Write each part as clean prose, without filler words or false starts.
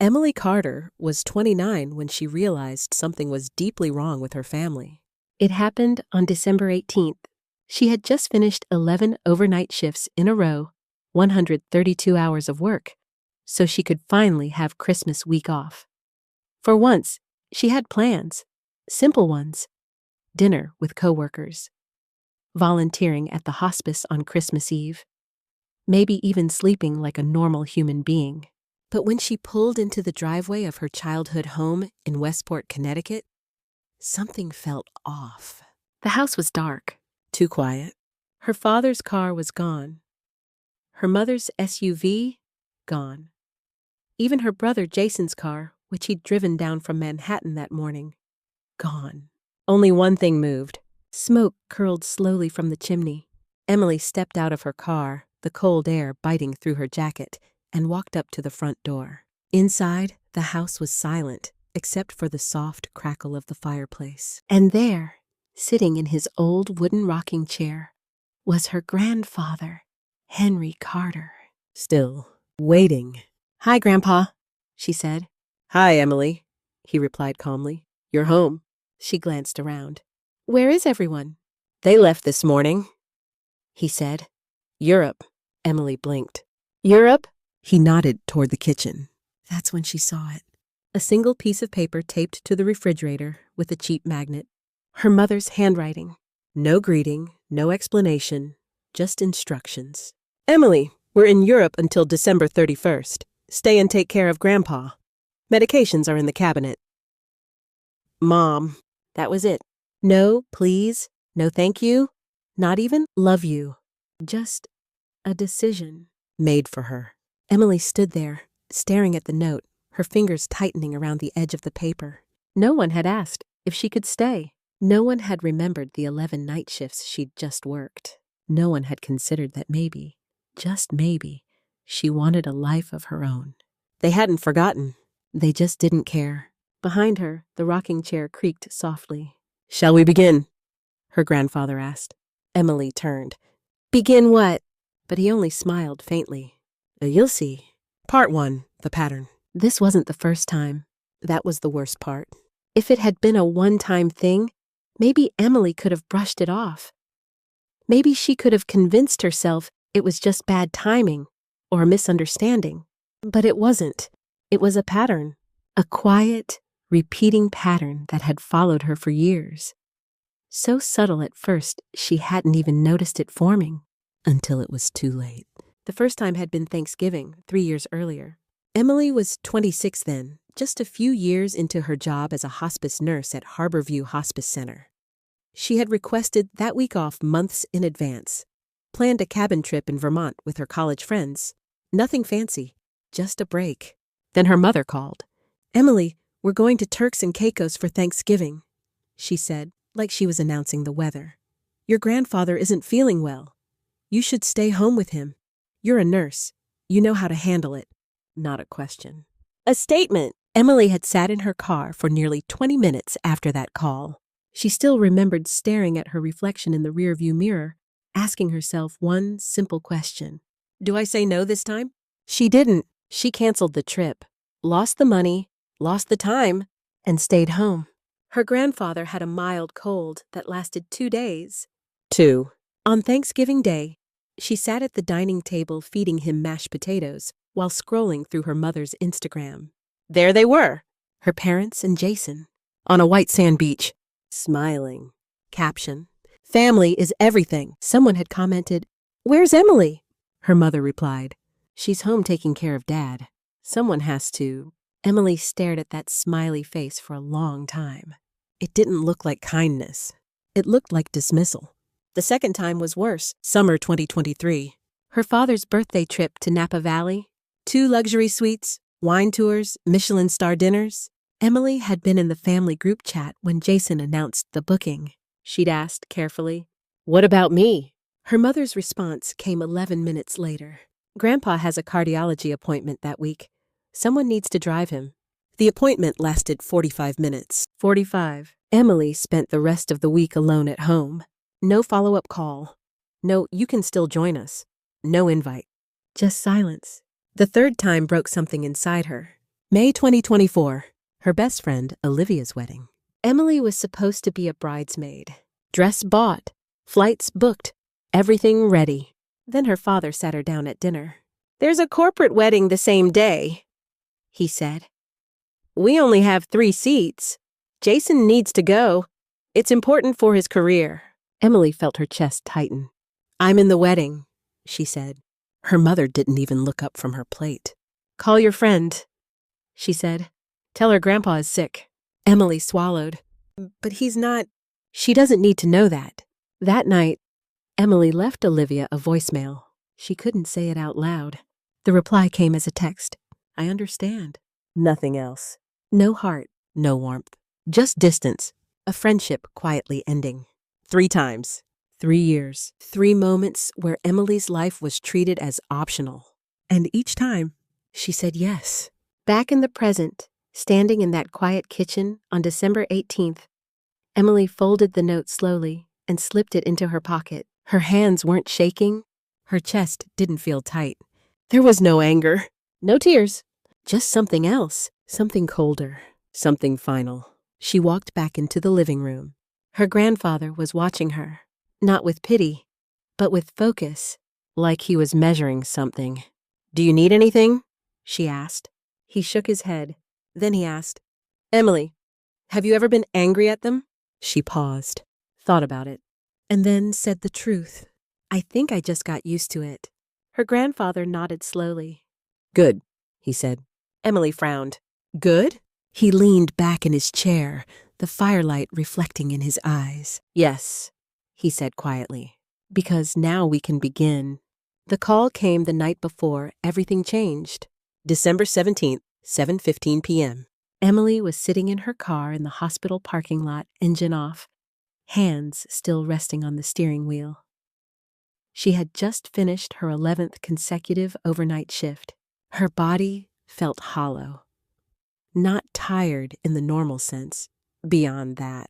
Emily Carter was 29 when she realized something was deeply wrong with her family. It happened on December 18th. She had just finished 11 overnight shifts in a row, 132 hours of work, so she could finally have Christmas week off. For once, she had plans, simple ones: dinner with coworkers, volunteering at the hospice on Christmas Eve, maybe even sleeping like a normal human being. But when she pulled into the driveway of her childhood home in Westport, Connecticut, something felt off. The house was dark, too quiet. Her father's car was gone. Her mother's SUV, gone. Even her brother Jason's car, which he'd driven down from Manhattan that morning, gone. Only one thing moved. Smoke curled slowly from the chimney. Emily stepped out of her car, the cold air biting through her jacket, and walked up to the front door. Inside, the house was silent, except for the soft crackle of the fireplace. And there, sitting in his old wooden rocking chair, was her grandfather, Henry Carter. Still, waiting. "Hi, Grandpa," she said. "Hi, Emily," he replied calmly. "You're home." She glanced around. "Where is everyone?" "They left this morning," he said. "Europe." Emily blinked. "Europe?" He nodded toward the kitchen. That's when she saw it. A single piece of paper taped to the refrigerator with a cheap magnet. Her mother's handwriting. No greeting, no explanation, just instructions. "Emily, we're in Europe until December 31st. Stay and take care of Grandpa. Medications are in the cabinet." "Mom." That was it. No please, no thank you, not even love you. Just a decision made for her. Emily stood there, staring at the note, her fingers tightening around the edge of the paper. No one had asked if she could stay. No one had remembered the 11 night shifts she'd just worked. No one had considered that maybe, just maybe, she wanted a life of her own. They hadn't forgotten. They just didn't care. Behind her, the rocking chair creaked softly. "Shall we begin?" her grandfather asked. Emily turned. "Begin what?" But he only smiled faintly. "You'll see. Part 1, the pattern." This wasn't the first time. That was the worst part. If it had been a one-time thing, maybe Emily could have brushed it off. Maybe she could have convinced herself it was just bad timing or a misunderstanding. But it wasn't. It was a pattern. A quiet, repeating pattern that had followed her for years. So subtle at first, she hadn't even noticed it forming until it was too late. The first time had been Thanksgiving, 3 years earlier. Emily was 26 then, just a few years into her job as a hospice nurse at Harborview Hospice Center. She had requested that week off months in advance, planned a cabin trip in Vermont with her college friends. Nothing fancy, just a break. Then her mother called. "Emily, we're going to Turks and Caicos for Thanksgiving," she said, like she was announcing the weather. "Your grandfather isn't feeling well. You should stay home with him. You're a nurse. You know how to handle it." Not a question. A statement. Emily had sat in her car for nearly 20 minutes after that call. She still remembered staring at her reflection in the rearview mirror, asking herself one simple question. "Do I say no this time?" She didn't. She canceled the trip, lost the money, lost the time, and stayed home. Her grandfather had a mild cold that lasted 2 days. 2. On Thanksgiving Day, she sat at the dining table feeding him mashed potatoes while scrolling through her mother's Instagram. There they were, her parents and Jason, on a white sand beach, smiling. Caption: "Family is everything." Someone had commented, "Where's Emily?" Her mother replied, "She's home taking care of Dad. Someone has to." Emily stared at that smiley face for a long time. It didn't look like kindness. It looked like dismissal. The second time was worse, summer 2023. Her father's birthday trip to Napa Valley, 2 luxury suites, wine tours, Michelin star dinners. Emily had been in the family group chat when Jason announced the booking. She'd asked carefully, "What about me?" Her mother's response came 11 minutes later. "Grandpa has a cardiology appointment that week. Someone needs to drive him." The appointment lasted 45 minutes. 45. Emily spent the rest of the week alone at home. No follow-up call. No, "You can still join us." No invite. Just silence. The third time broke something inside her. May 2024. Her best friend, Olivia's wedding. Emily was supposed to be a bridesmaid. Dress bought, flights booked, everything ready. Then her father sat her down at dinner. "There's a corporate wedding the same day," he said. "We only have 3 seats. Jason needs to go. It's important for his career." Emily felt her chest tighten. "I'm in the wedding," she said. Her mother didn't even look up from her plate. "Call your friend," she said. "Tell her Grandpa is sick." Emily swallowed. "But he's not—" "She doesn't need to know that." That night, Emily left Olivia a voicemail. She couldn't say it out loud. The reply came as a text. "I understand." Nothing else. No heart, no warmth. Just distance. A friendship quietly ending. 3 times. 3 years. 3 moments where Emily's life was treated as optional. And each time, she said yes. Back in the present, standing in that quiet kitchen on December 18th, Emily folded the note slowly and slipped it into her pocket. Her hands weren't shaking. Her chest didn't feel tight. There was no anger, no tears, just something else, something colder, something final. She walked back into the living room. Her grandfather was watching her, not with pity, but with focus, like he was measuring something. "Do you need anything?" she asked. He shook his head. Then he asked, "Emily, have you ever been angry at them?" She paused, thought about it, and then said the truth. "I think I just got used to it." Her grandfather nodded slowly. "Good," he said. Emily frowned. "Good?" He leaned back in his chair, the firelight reflecting in his eyes. "Yes," he said quietly, "because now we can begin." The call came the night before everything changed. December 17th, 7:15 p.m. Emily was sitting in her car in the hospital parking lot, engine off, hands still resting on the steering wheel. She had just finished her 11th consecutive overnight shift. Her body felt hollow. Not tired in the normal sense, beyond that.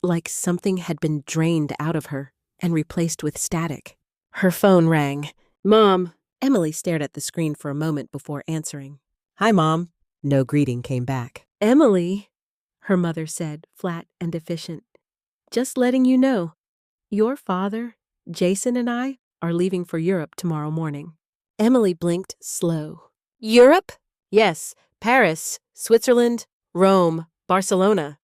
Like something had been drained out of her and replaced with static. Her phone rang. "Mom." Emily stared at the screen for a moment before answering. "Hi, Mom." No greeting came back. "Emily," her mother said, flat and efficient. "Just letting you know, your father, Jason, and I are leaving for Europe tomorrow morning." Emily blinked slow. "Europe?" "Yes, Paris, Switzerland, Rome, Barcelona.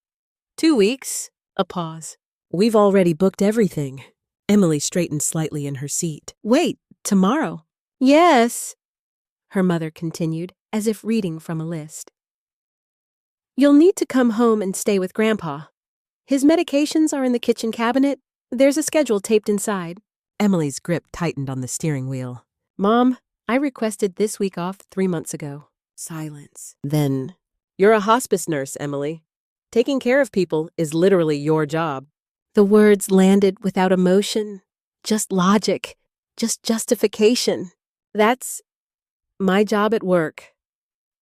2 weeks." A pause. "We've already booked everything." Emily straightened slightly in her seat. "Wait, tomorrow?" "Yes," her mother continued, as if reading from a list. "You'll need to come home and stay with Grandpa. His medications are in the kitchen cabinet. There's a schedule taped inside." Emily's grip tightened on the steering wheel. "Mom, I requested this week off 3 months ago." Silence. Then, "You're a hospice nurse, Emily. Taking care of people is literally your job." The words landed without emotion, just logic, just justification. "That's my job at work,"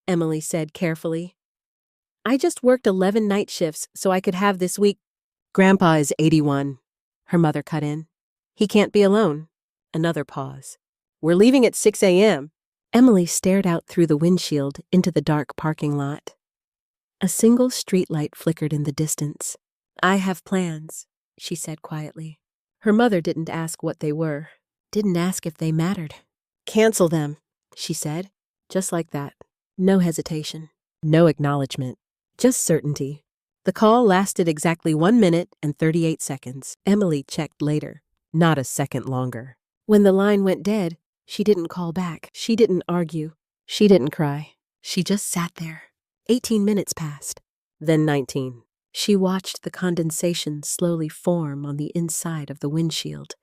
Emily said carefully. "I just worked 11 night shifts so I could have this week." "Grandpa is 81, her mother cut in. "He can't be alone." Another pause. "We're leaving at 6 a.m. Emily stared out through the windshield into the dark parking lot. A single streetlight flickered in the distance. "I have plans," she said quietly. Her mother didn't ask what they were, didn't ask if they mattered. "Cancel them," she said, just like that. No hesitation, no acknowledgement, just certainty. The call lasted exactly 1 minute and 38 seconds. Emily checked later, not a second longer. When the line went dead, she didn't call back. She didn't argue. She didn't cry. She just sat there. 18 minutes passed, then 19. She watched the condensation slowly form on the inside of the windshield,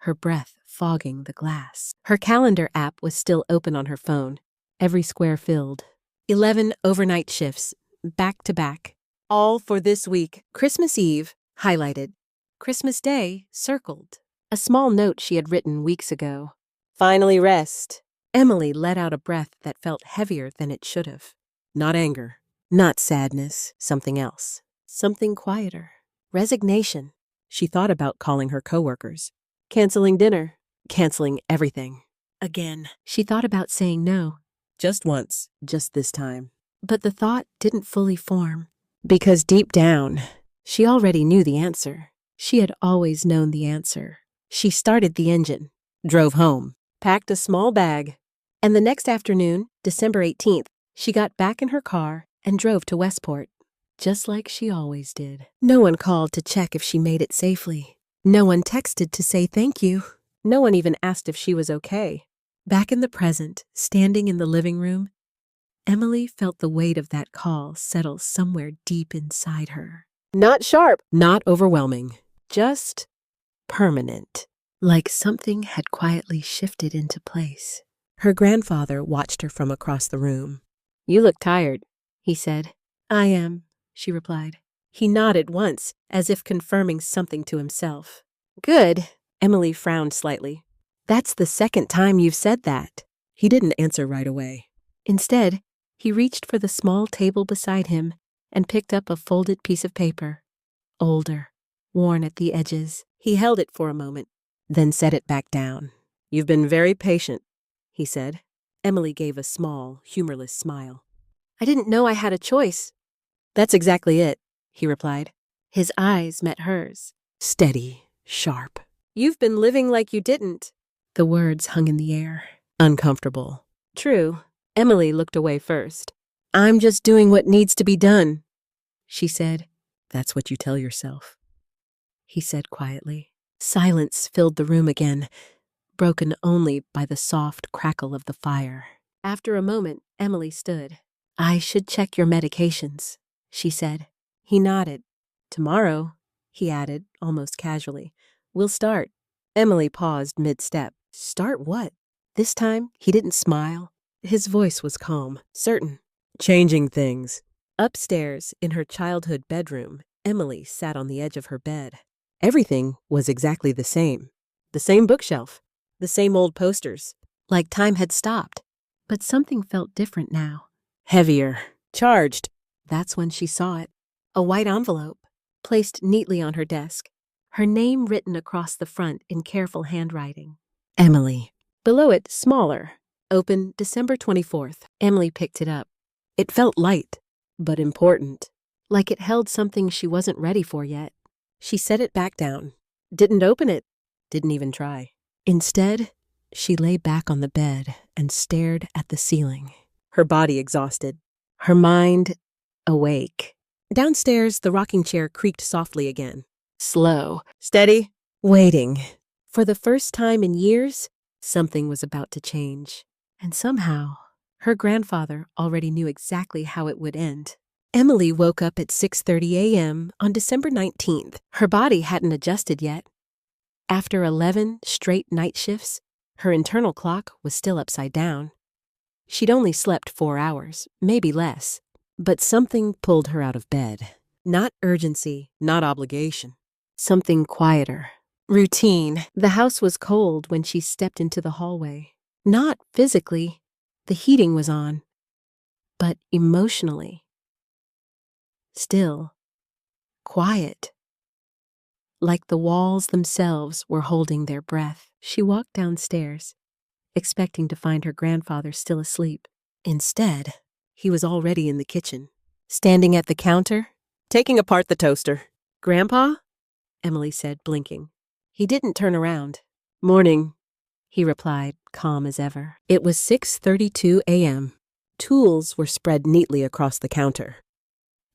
her breath fogging the glass. Her calendar app was still open on her phone, every square filled. 11 overnight shifts, back to back, all for this week. Christmas Eve, highlighted. Christmas Day, circled. A small note she had written weeks ago. "Finally rest." Emily let out a breath that felt heavier than it should have. Not anger, not sadness, something else. Something quieter. Resignation. She thought about calling her coworkers, canceling dinner, canceling everything. Again, she thought about saying no. Just once, just this time. But the thought didn't fully form. Because deep down, she already knew the answer. She had always known the answer. She started the engine, drove home, packed a small bag, and the next afternoon, December 18th, she got back in her car and drove to Westport, just like she always did. No one called to check if she made it safely. No one texted to say thank you. No one even asked if she was okay. Back in the present, standing in the living room, Emily felt the weight of that call settle somewhere deep inside her. Not sharp, not overwhelming, just permanent. Like something had quietly shifted into place. Her grandfather watched her from across the room. "You look tired," he said. "I am," she replied. He nodded once, as if confirming something to himself. "Good." Emily frowned slightly. "That's the second time you've said that." He didn't answer right away. Instead, he reached for the small table beside him and picked up a folded piece of paper. Older, worn at the edges. He held it for a moment, then set it back down. "You've been very patient," he said. Emily gave a small, humorless smile. "I didn't know I had a choice." "That's exactly it," he replied. His eyes met hers, steady, sharp. "You've been living like you didn't." The words hung in the air, uncomfortable. True. Emily looked away first. "I'm just doing what needs to be done," she said. "That's what you tell yourself," he said quietly. Silence filled the room again, broken only by the soft crackle of the fire. After a moment, Emily stood. "I should check your medications," she said. He nodded. "Tomorrow," he added, almost casually, "we'll start." Emily paused mid-step. Start what? This time, he didn't smile. His voice was calm, certain. "Changing things." Upstairs, in her childhood bedroom, Emily sat on the edge of her bed. Everything was exactly the same. The same bookshelf, the same old posters, like time had stopped. But something felt different now. Heavier, charged. That's when she saw it. A white envelope, placed neatly on her desk. Her name written across the front in careful handwriting. Emily. Below it, smaller. Open December 24th. Emily picked it up. It felt light, but important. Like it held something she wasn't ready for yet. She set it back down. Didn't open it. Didn't even try. Instead, she lay back on the bed and stared at the ceiling. Her body exhausted. Her mind awake. Downstairs, the rocking chair creaked softly again. Slow. Steady. Waiting. For the first time in years, something was about to change. And somehow, her grandfather already knew exactly how it would end. Emily woke up at 6:30 a.m. on December 19th. Her body hadn't adjusted yet. After 11 straight night shifts, her internal clock was still upside down. She'd only slept 4 hours, maybe less. But something pulled her out of bed. Not urgency, not obligation. Something quieter. Routine. The house was cold when she stepped into the hallway. Not physically. The heating was on. But emotionally. Still. Quiet. Like the walls themselves were holding their breath. She walked downstairs, expecting to find her grandfather still asleep. Instead, he was already in the kitchen, standing at the counter, taking apart the toaster. "Grandpa?" Emily said, blinking. He didn't turn around. "Morning," he replied, calm as ever. It was 6:32 a.m. Tools were spread neatly across the counter.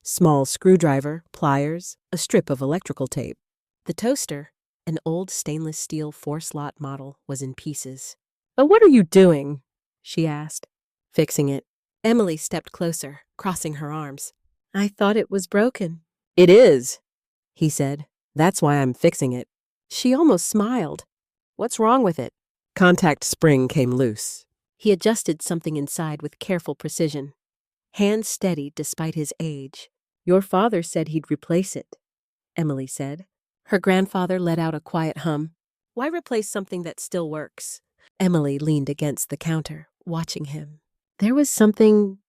Small screwdriver, pliers, a strip of electrical tape. The toaster, an old stainless steel 4-slot model, was in pieces. "But what are you doing?" she asked. "Fixing it." Emily stepped closer, crossing her arms. "I thought it was broken." "It is," he said. "That's why I'm fixing it." She almost smiled. "What's wrong with it?" Contact spring came loose. He adjusted something inside with careful precision. Hands steady despite his age. "Your father said he'd replace it," Emily said. Her grandfather let out a quiet hum. "Why replace something that still works?" Emily leaned against the counter, watching him. There was something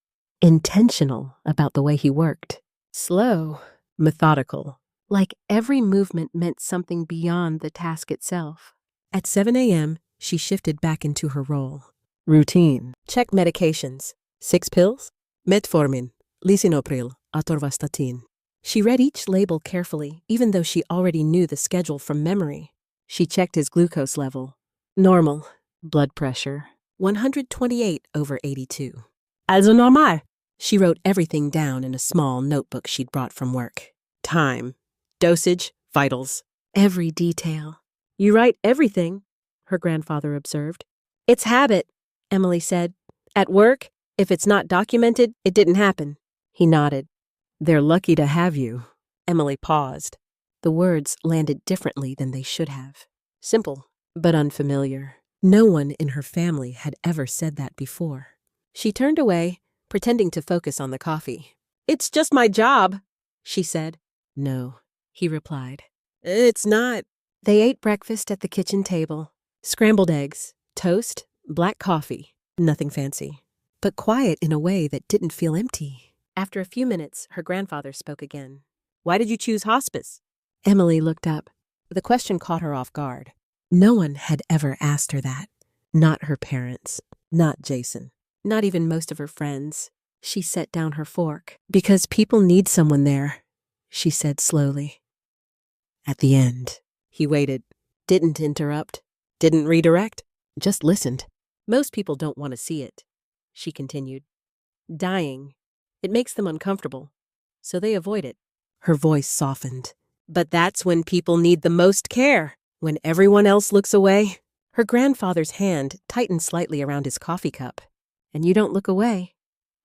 intentional about the way he worked. Slow, methodical, like every movement meant something beyond the task itself. At 7 a.m., she shifted back into her role. Routine. Check medications. 6 pills? Metformin, lisinopril, atorvastatin. She read each label carefully, even though she already knew the schedule from memory. She checked his glucose level. Normal. Blood pressure, 128/82. Also normal. She wrote everything down in a small notebook she'd brought from work. Time, dosage, vitals. Every detail. You write everything, her grandfather observed. It's habit, Emily said. At work, if it's not documented, it didn't happen. He nodded. They're lucky to have you. Emily paused. The words landed differently than they should have. Simple, but unfamiliar. No one in her family had ever said that before. She turned away, pretending to focus on the coffee. It's just my job, she said. No, he replied. It's not. They ate breakfast at the kitchen table. Scrambled eggs, toast, black coffee. Nothing fancy, but quiet in a way that didn't feel empty. After a few minutes, her grandfather spoke again. Why did you choose hospice? Emily looked up. The question caught her off guard. No one had ever asked her that. Not her parents, not Jason, not even most of her friends. She set down her fork. Because people need someone there, she said slowly. At the end, he waited, didn't interrupt, didn't redirect, just listened. Most people don't want to see it, she continued. Dying, it makes them uncomfortable, so they avoid it. Her voice softened. But that's when people need the most care. When everyone else looks away. Her grandfather's hand tightened slightly around his coffee cup. And you don't look away,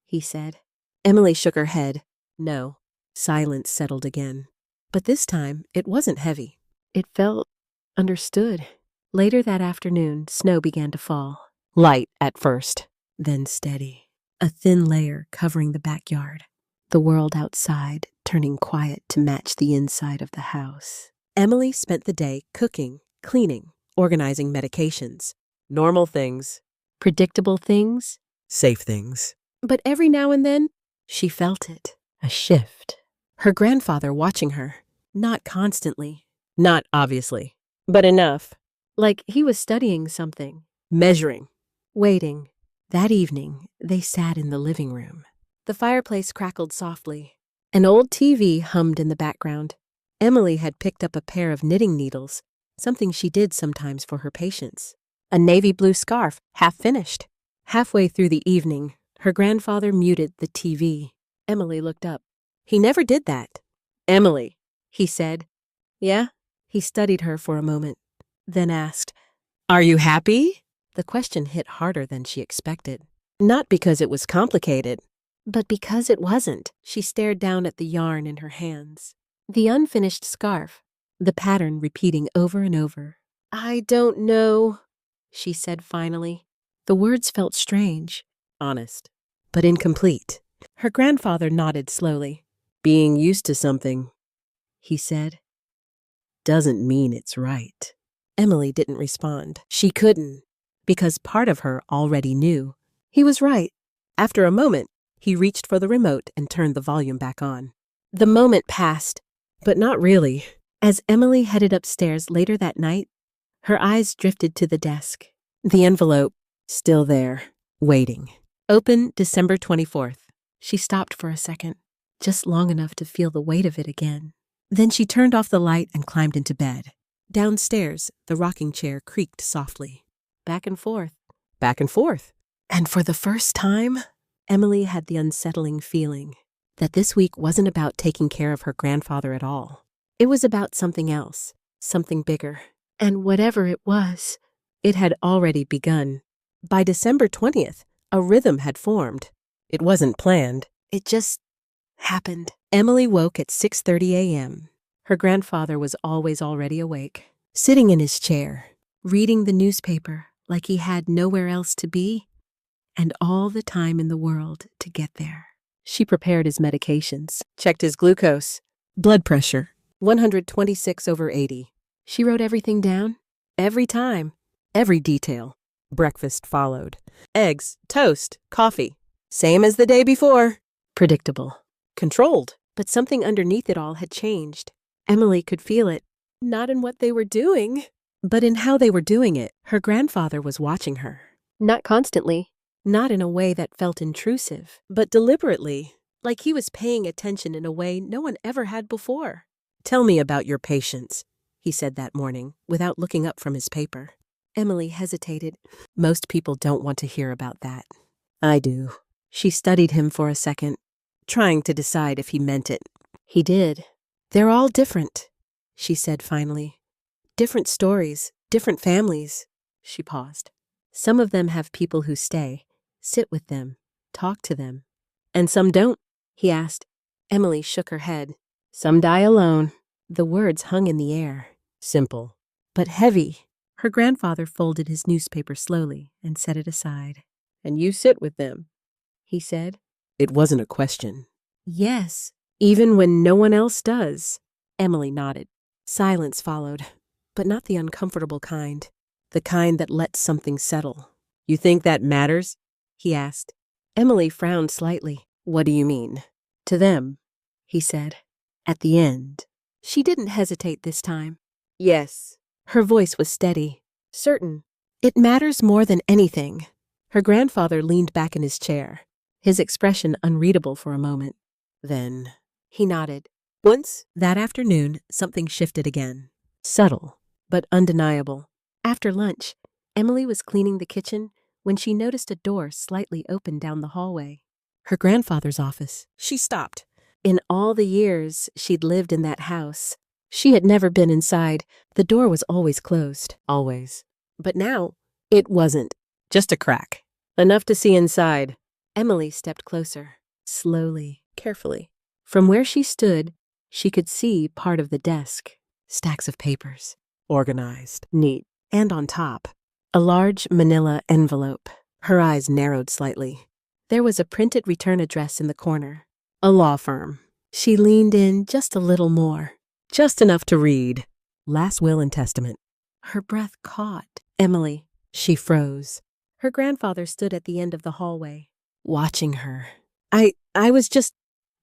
he said. Emily shook her head. No. Silence settled again. But this time, it wasn't heavy. It felt understood. Later that afternoon, snow began to fall. Light at first, then steady. A thin layer covering the backyard. The world outside turning quiet to match the inside of the house. Emily spent the day cooking, cleaning, organizing medications. Normal things. Predictable things. Safe things. But every now and then, she felt it. A shift. Her grandfather watching her. Not constantly. Not obviously. But enough. Like he was studying something. Measuring. Waiting. That evening, they sat in the living room. The fireplace crackled softly. An old TV hummed in the background. Emily had picked up a pair of knitting needles, something she did sometimes for her patients. A navy blue scarf, half finished. Halfway through the evening, her grandfather muted the TV. Emily looked up. He never did that. Emily, he said. Yeah? He studied her for a moment, then asked, Are you happy? The question hit harder than she expected. Not because it was complicated, but because it wasn't. She stared down at the yarn in her hands. The unfinished scarf, the pattern repeating over and over. I don't know, she said finally. The words felt strange, honest, but incomplete. Her grandfather nodded slowly. Being used to something, he said, doesn't mean it's right. Emily didn't respond. She couldn't, because part of her already knew. He was right. After a moment, he reached for the remote and turned the volume back on. The moment passed, but not really. As Emily headed upstairs later that night, her eyes drifted to the desk. The envelope, still there, waiting. Open December 24th. She stopped for a second, just long enough to feel the weight of it again. Then she turned off the light and climbed into bed. Downstairs, the rocking chair creaked softly. Back and forth. Back and forth. And for the first time, Emily had the unsettling feeling that this week wasn't about taking care of her grandfather at all. It was about something else, something bigger. And whatever it was, it had already begun. By December 20th, a rhythm had formed. It wasn't planned. It just happened. Emily woke at 6:30 a.m. Her grandfather was always already awake, sitting in his chair, reading the newspaper like he had nowhere else to be and all the time in the world to get there. She prepared his medications, checked his glucose, blood pressure, 126/80. She wrote everything down, every time, every detail. Breakfast followed. Eggs, toast, coffee. Same as the day before. Predictable. Controlled. But something underneath it all had changed. Emily could feel it. Not in what they were doing, but in how they were doing it. Her grandfather was watching her. Not constantly, not in a way that felt intrusive, but deliberately, like he was paying attention in a way no one ever had before. "Tell me about your patients," he said that morning, without looking up from his paper. Emily hesitated. Most people don't want to hear about that. "I do." She studied him for a second, trying to decide if he meant it. He did. "They're all different," she said finally. "Different stories, different families." She paused. "Some of them have people who stay, sit with them, talk to them. And some don't?" he asked. Emily shook her head. "Some die alone." The words hung in the air. Simple, but heavy. Her grandfather folded his newspaper slowly and set it aside. "And you sit with them?" he said. It wasn't a question. "Yes, even when no one else does." Emily nodded. Silence followed, but not the uncomfortable kind. The kind that lets something settle. "You think that matters?" he asked. Emily frowned slightly. "What do you mean?" "To them," he said. At the end. She didn't hesitate this time. "Yes." Her voice was steady, certain. "It matters more than anything." Her grandfather leaned back in his chair, his expression unreadable for a moment. "Then," he nodded. Once, that afternoon, something shifted again. Subtle, but undeniable. After lunch, Emily was cleaning the kitchen when she noticed a door slightly open down the hallway. Her grandfather's office. She stopped. In all the years she'd lived in that house, she had never been inside. The door was always closed. Always. But now, it wasn't. Just a crack. Enough to see inside. Emily stepped closer. Slowly, carefully. From where she stood, she could see part of the desk. Stacks of papers. Organized. Neat. And on top, a large manila envelope. Her eyes narrowed slightly. There was a printed return address in the corner. A law firm. She leaned in just a little more. Just enough to read. Last will and testament. Her breath caught. Emily. She froze. Her grandfather stood at the end of the hallway, watching her. I was just...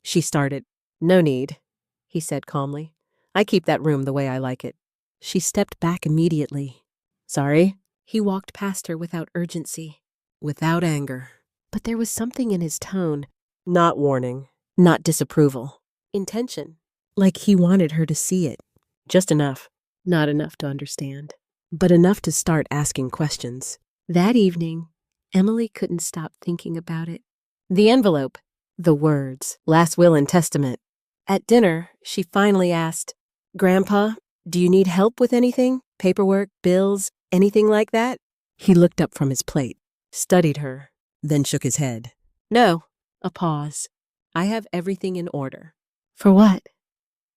She started. "No need," he said calmly. "I keep that room the way I like it." She stepped back immediately. "Sorry?" He walked past her without urgency, without anger. But there was something in his tone. Not warning. Not disapproval. Intention. Like he wanted her to see it. Just enough. Not enough to understand, but enough to start asking questions. That evening, Emily couldn't stop thinking about it. The envelope. The words. Last will and testament. At dinner, she finally asked, "Grandpa, do you need help with anything? Paperwork, bills, anything like that?" He looked up from his plate, studied her, then shook his head. "No." A pause. "I have everything in order." "For what?"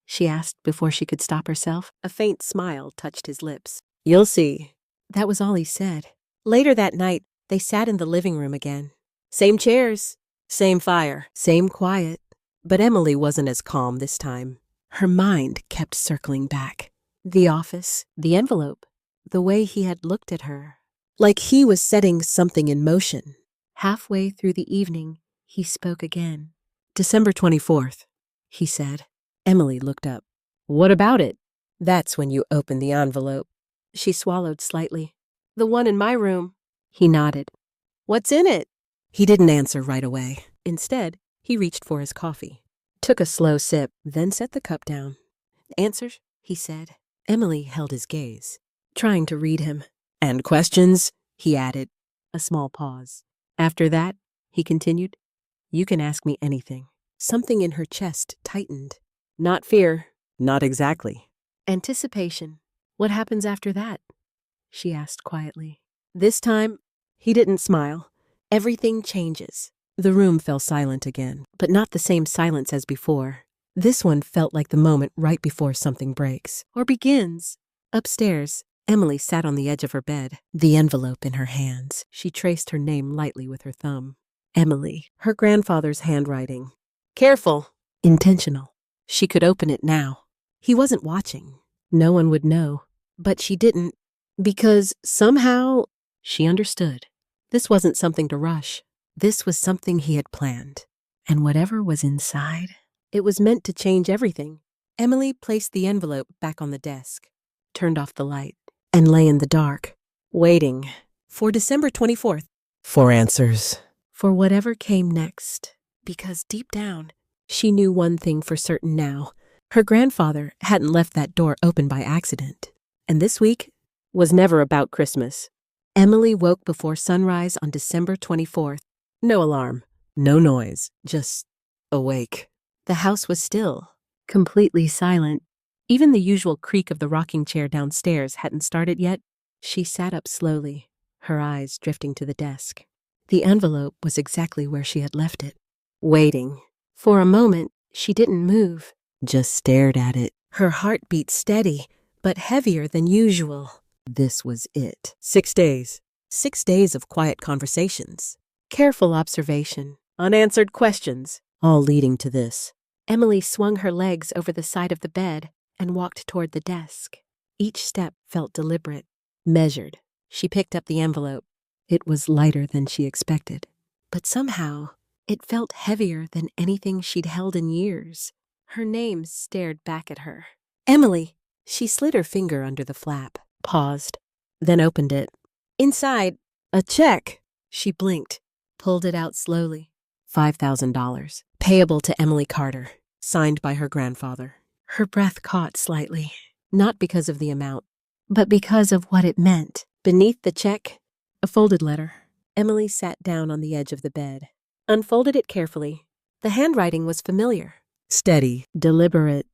she asked before she could stop herself. A faint smile touched his lips. "You'll see." That was all he said. Later that night, they sat in the living room again. Same chairs, same fire, same quiet. But Emily wasn't as calm this time. Her mind kept circling back. The office, the envelope, the way he had looked at her. Like he was setting something in motion. Halfway through the evening, he spoke again. "December 24th, he said. Emily looked up. "What about it?" "That's when you opened the envelope." She swallowed slightly. "The one in my room." He nodded. "What's in it?" He didn't answer right away. Instead, he reached for his coffee. Took a slow sip, then set the cup down. "Answers?" he said. Emily held his gaze, trying to read him. "And questions?" he added. A small pause. "After that," he continued, "you can ask me anything." Something in her chest tightened. "Not fear." "Not exactly." "Anticipation. What happens after that?" she asked quietly. This time, he didn't smile. "Everything changes." The room fell silent again, but not the same silence as before. This one felt like the moment right before something breaks, or begins. Upstairs, Emily sat on the edge of her bed, the envelope in her hands. She traced her name lightly with her thumb. Emily, her grandfather's handwriting. Careful. Intentional. She could open it now. He wasn't watching. No one would know. But she didn't, because somehow she understood. This wasn't something to rush. This was something he had planned. And whatever was inside, it was meant to change everything. Emily placed the envelope back on the desk, turned off the light, and lay in the dark, waiting for December 24th. For answers. For whatever came next. Because deep down, she knew one thing for certain now. Her grandfather hadn't left that door open by accident. And this week was never about Christmas. Emily woke before sunrise on December 24th. No alarm, no noise, just awake. The house was still, completely silent. Even the usual creak of the rocking chair downstairs hadn't started yet. She sat up slowly, her eyes drifting to the desk. The envelope was exactly where she had left it, waiting. For a moment, she didn't move, just stared at it. Her heart beat steady, but heavier than usual. This was it. 6 days. 6 days of quiet conversations, careful observation, unanswered questions, all leading to this. Emily swung her legs over the side of the bed and walked toward the desk. Each step felt deliberate, measured. She picked up the envelope. It was lighter than she expected, but somehow it felt heavier than anything she'd held in years. Her name stared back at her. Emily. She slid her finger under the flap, paused, then opened it. Inside, a check. She blinked, pulled it out slowly. $5,000, payable to Emily Carter, signed by her grandfather. Her breath caught slightly, not because of the amount, but because of what it meant. Beneath the check, a folded letter. Emily sat down on the edge of the bed, unfolded it carefully. The handwriting was familiar. Steady, deliberate.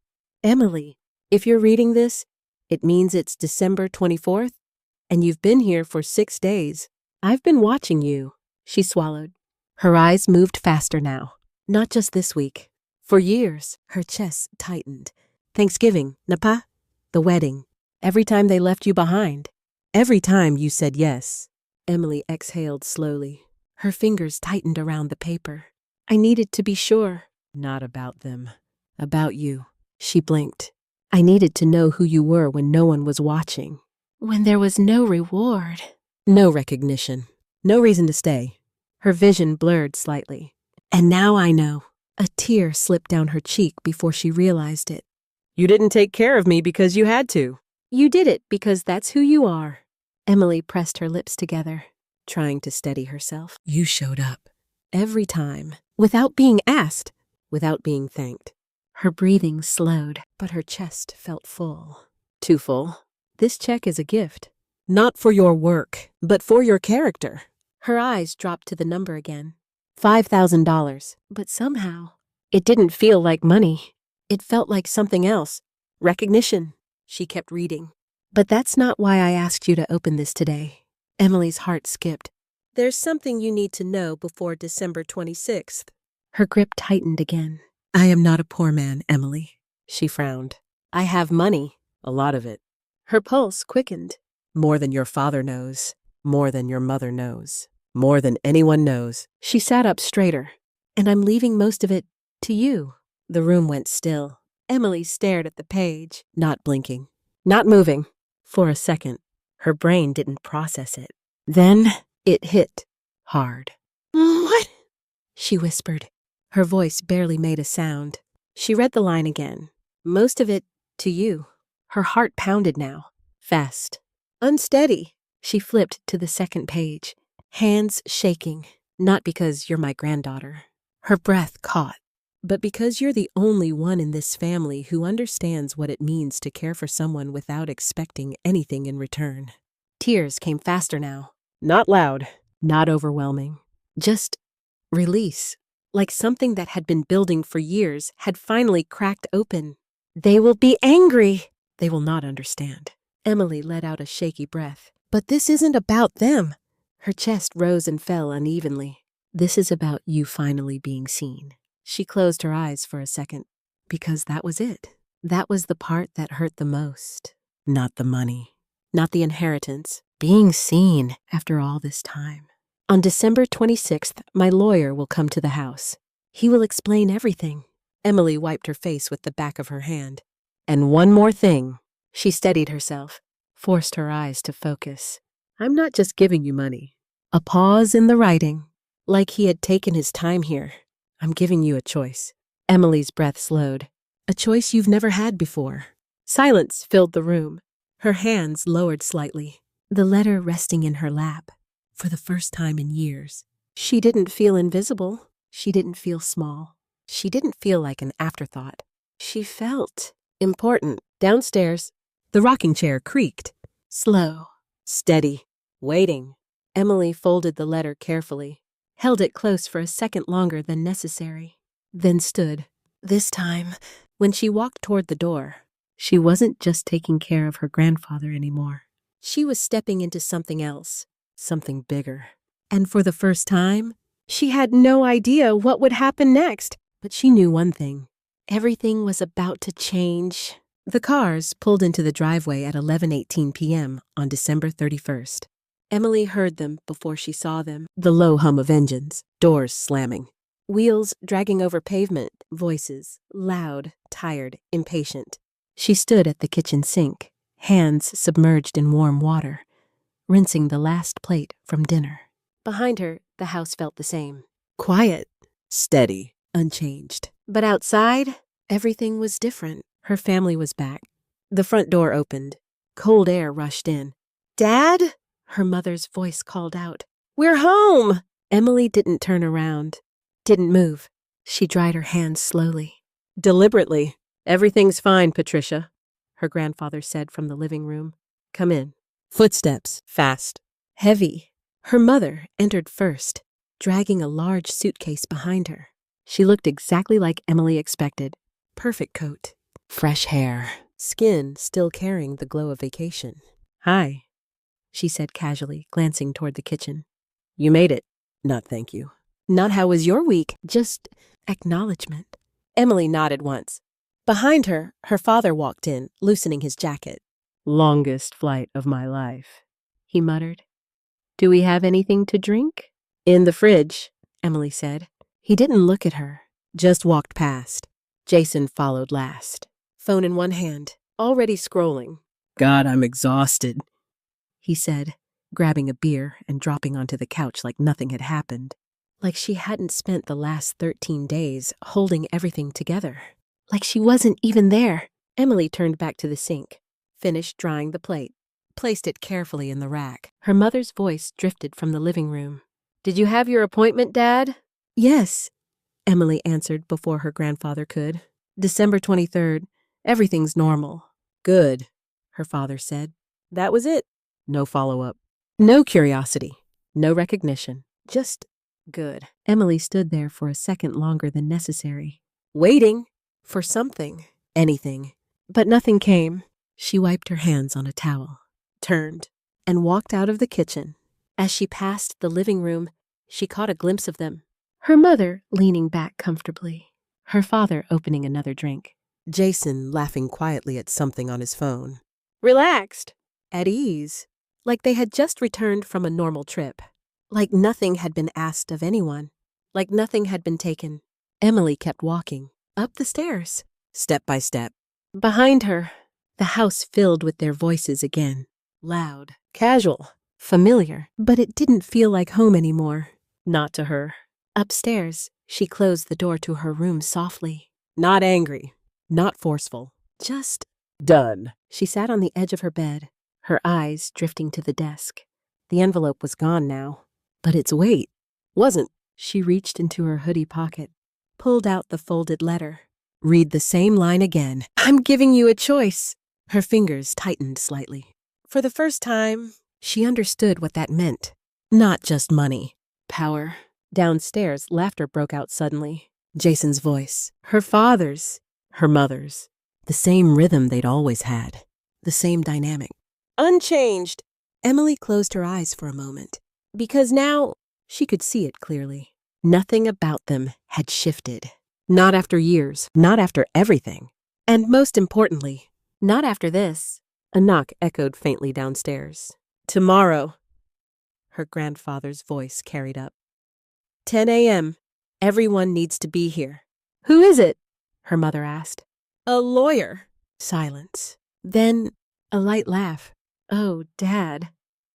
Emily, if you're reading this, it means it's December 24th, and you've been here for 6 days. I've been watching you. She swallowed. Her eyes moved faster now. Not just this week. For years, her chest tightened. Thanksgiving, Napa? The wedding. Every time they left you behind. Every time you said yes. Emily exhaled slowly. Her fingers tightened around the paper. I needed to be sure. Not about them. About you. She blinked. I needed to know who you were when no one was watching. When there was no reward. No recognition. No reason to stay. Her vision blurred slightly. And now I know. A tear slipped down her cheek before she realized it. You didn't take care of me because you had to. You did it because that's who you are. Emily pressed her lips together, trying to steady herself. You showed up. Every time. Without being asked. Without being thanked. Her breathing slowed, but her chest felt full. Too full. This check is a gift. Not for your work, but for your character. Her eyes dropped to the number again. $5,000. But somehow, it didn't feel like money. It felt like something else. Recognition. She kept reading. But that's not why I asked you to open this today. Emily's heart skipped. There's something you need to know before December 26th. Her grip tightened again. I am not a poor man, Emily. She frowned. I have money. A lot of it. Her pulse quickened. More than your father knows. More than your mother knows. More than anyone knows. She sat up straighter. And I'm leaving most of it to you. The room went still. Emily stared at the page, not blinking, not moving. For a second, her brain didn't process it. Then it hit hard. What? She whispered. Her voice barely made a sound. She read the line again. Most of it to you. Her heart pounded now. Fast. Unsteady. She flipped to the second page. Hands shaking. Not because you're my granddaughter. Her breath caught. But because you're the only one in this family who understands what it means to care for someone without expecting anything in return. Tears came faster now. Not loud. Not overwhelming. Just release. Like something that had been building for years had finally cracked open. They will be angry. They will not understand. Emily let out a shaky breath. But this isn't about them. Her chest rose and fell unevenly. This is about you finally being seen. She closed her eyes for a second. Because that was it. That was the part that hurt the most. Not the money. Not the inheritance. Being seen after all this time. On December 26th, my lawyer will come to the house. He will explain everything. Emily wiped her face with the back of her hand. And one more thing. She steadied herself, forced her eyes to focus. I'm not just giving you money. A pause in the writing. Like he had taken his time here. I'm giving you a choice. Emily's breath slowed. A choice you've never had before. Silence filled the room. Her hands lowered slightly. The letter resting in her lap. For the first time in years, she didn't feel invisible. She didn't feel small. She didn't feel like an afterthought. She felt important. Downstairs, the rocking chair creaked. Slow, steady, waiting. Emily folded the letter carefully, held it close for a second longer than necessary, then stood. This time, when she walked toward the door, she wasn't just taking care of her grandfather anymore. She was stepping into something else, something bigger. And for the first time, she had no idea what would happen next. But she knew one thing. Everything was about to change. The cars pulled into the driveway at 11:18 p.m. on December 31st. Emily heard them before she saw them. The low hum of engines, doors slamming, wheels dragging over pavement, voices, loud, tired, impatient. She stood at the kitchen sink, hands submerged in warm water, rinsing the last plate from dinner. Behind her, the house felt the same. Quiet, steady, unchanged. But outside, everything was different. Her family was back. The front door opened. Cold air rushed in. "Dad?" Her mother's voice called out. "We're home!" Emily didn't turn around, didn't move. She dried her hands slowly. Deliberately. "Everything's fine, Patricia," her grandfather said from the living room. "Come in." Footsteps, fast, heavy. Her mother entered first, dragging a large suitcase behind her. She looked exactly like Emily expected. Perfect coat, fresh hair, skin still carrying the glow of vacation. "Hi," she said casually, glancing toward the kitchen. "You made it." "Not thank you." "Not how was your week, just acknowledgement." Emily nodded once. Behind her, her father walked in, loosening his jacket. "Longest flight of my life," he muttered. "Do we have anything to drink?" "In the fridge," Emily said. He didn't look at her, just walked past. Jason followed last, phone in one hand, already scrolling. "God, I'm exhausted," he said, grabbing a beer and dropping onto the couch like nothing had happened. Like she hadn't spent the last 13 days holding everything together. Like she wasn't even there. Emily turned back to the sink, finished drying the plate, placed it carefully in the rack. Her mother's voice drifted from the living room. "Did you have your appointment, Dad?" "Yes," Emily answered before her grandfather could. "December 23rd. Everything's normal." "Good," her father said. That was it. No follow-up. No curiosity. No recognition. Just good. Emily stood there for a second longer than necessary, waiting for something, anything. But nothing came. She wiped her hands on a towel, turned, and walked out of the kitchen. As she passed the living room, she caught a glimpse of them. Her mother leaning back comfortably, her father opening another drink, Jason laughing quietly at something on his phone. Relaxed, at ease, like they had just returned from a normal trip, like nothing had been asked of anyone, like nothing had been taken. Emily kept walking, up the stairs, step by step. Behind her, the house filled with their voices again, loud, casual, familiar, but it didn't feel like home anymore. Not to her. Upstairs, she closed the door to her room softly. Not angry, not forceful, just done. She sat on the edge of her bed, her eyes drifting to the desk. The envelope was gone now, but its weight wasn't. She reached into her hoodie pocket, pulled out the folded letter. Read the same line again. "I'm giving you a choice." Her fingers tightened slightly. For the first time, she understood what that meant. Not just money, power. Downstairs, laughter broke out suddenly. Jason's voice, her father's, her mother's. The same rhythm they'd always had. The same dynamic. Unchanged. Emily closed her eyes for a moment, because now she could see it clearly. Nothing about them had shifted. Not after years, not after everything. And most importantly, not after this. A knock echoed faintly downstairs. "Tomorrow," her grandfather's voice carried up. 10 a.m. Everyone needs to be here. "Who is it?" her mother asked. "A lawyer." Silence. Then a light laugh. "Oh, Dad,"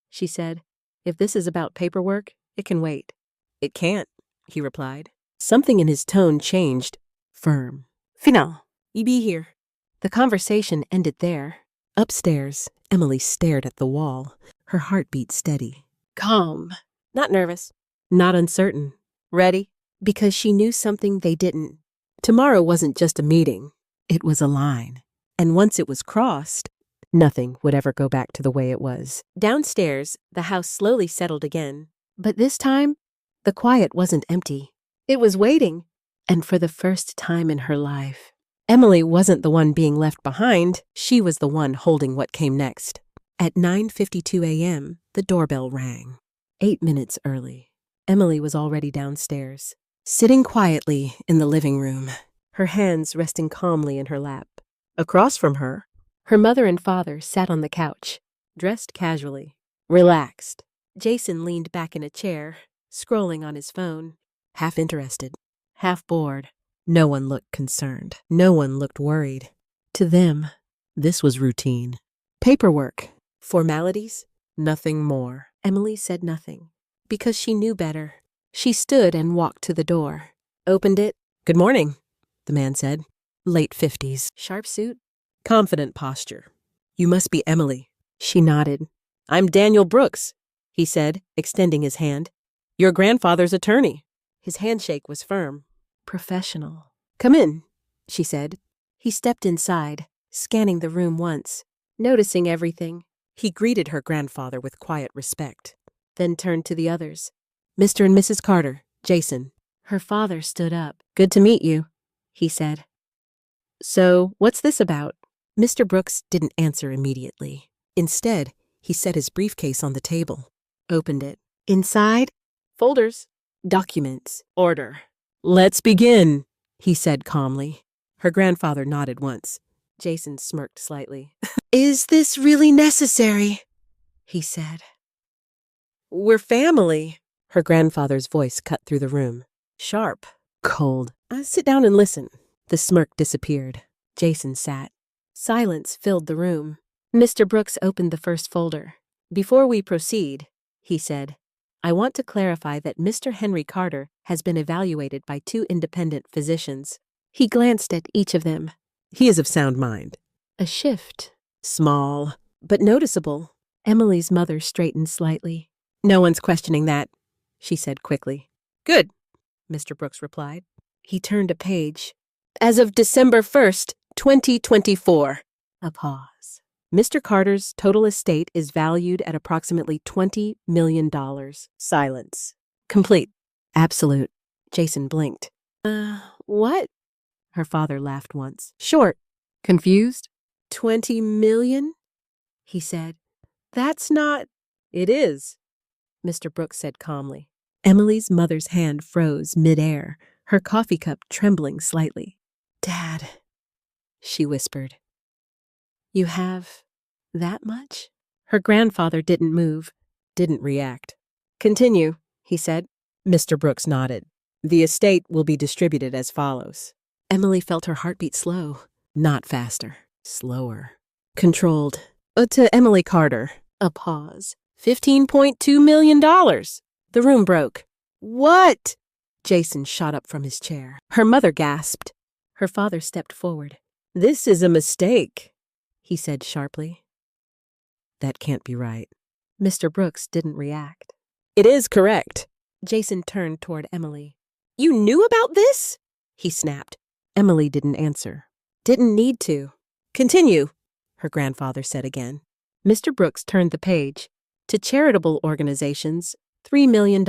she said. "If this is about paperwork, it can wait." "It can't," he replied. Something in his tone changed. Firm. "Final. You be here." The conversation ended there. Upstairs, Emily stared at the wall, her heartbeat steady. Calm. Not nervous. Not uncertain. Ready? Because she knew something they didn't. Tomorrow wasn't just a meeting. It was a line. And once it was crossed, nothing would ever go back to the way it was. Downstairs, the house slowly settled again. But this time, the quiet wasn't empty. It was waiting. And for the first time in her life, Emily wasn't the one being left behind. She was the one holding what came next. At 9:52 a.m., the doorbell rang. 8 minutes early. Emily was already downstairs, sitting quietly in the living room, her hands resting calmly in her lap. Across from her, her mother and father sat on the couch, dressed casually, relaxed. Jason leaned back in a chair, scrolling on his phone, half interested, half bored. No one looked concerned. No one looked worried. To them, this was routine. Paperwork. Formalities. Nothing more. Emily said nothing, because she knew better. She stood and walked to the door, opened it. "Good morning," the man said. Late 50s. Sharp suit. Confident posture. "You must be Emily." She nodded. "I'm Daniel Brooks," he said, extending his hand. "Your grandfather's attorney." His handshake was firm. Professional. "Come in," she said. He stepped inside, scanning the room once, noticing everything. He greeted her grandfather with quiet respect, then turned to the others. "Mr. and Mrs. Carter, Jason." Her father stood up. "Good to meet you," he said. "So, what's this about?" Mr. Brooks didn't answer immediately. Instead, he set his briefcase on the table, opened it. Inside, folders, documents, order. "Let's begin," he said calmly. Her grandfather nodded once. Jason smirked slightly. "Is this really necessary?" he said. "We're family." Her grandfather's voice cut through the room. Sharp, cold. "Sit down and listen." The smirk disappeared. Jason sat. Silence filled the room. Mr. Brooks opened the first folder. "Before we proceed," he said, "I want to clarify that Mr. Henry Carter has been evaluated by 2 independent physicians." He glanced at each of them. "He is of sound mind." A shift. Small, but noticeable. Emily's mother straightened slightly. "No one's questioning that," she said quickly. "Good," Mr. Brooks replied. He turned a page. "As of December 1st, 2024. A pause. "Mr. Carter's total estate is valued at approximately $20 million. Silence. "Complete. Absolute." Jason blinked. What?" Her father laughed once. "Short." "Confused?" $20 million? He said. "That's not—" "It is," Mr. Brooks said calmly. Emily's mother's hand froze midair, her coffee cup trembling slightly. "Dad," she whispered. "You have that much?" Her grandfather didn't move, didn't react. "Continue," he said. Mr. Brooks nodded. "The estate will be distributed as follows." Emily felt her heartbeat slow, not faster, slower. Controlled. To Emily Carter. A pause. $15.2 million. The room broke. "What?" Jason shot up from his chair. Her mother gasped. Her father stepped forward. "This is a mistake," he said sharply. "That can't be right." Mr. Brooks didn't react. "It is correct." Jason turned toward Emily. "You knew about this?" he snapped. Emily didn't answer. "Didn't need to." "Continue," her grandfather said again. Mr. Brooks turned the page. "To charitable organizations, $3 million.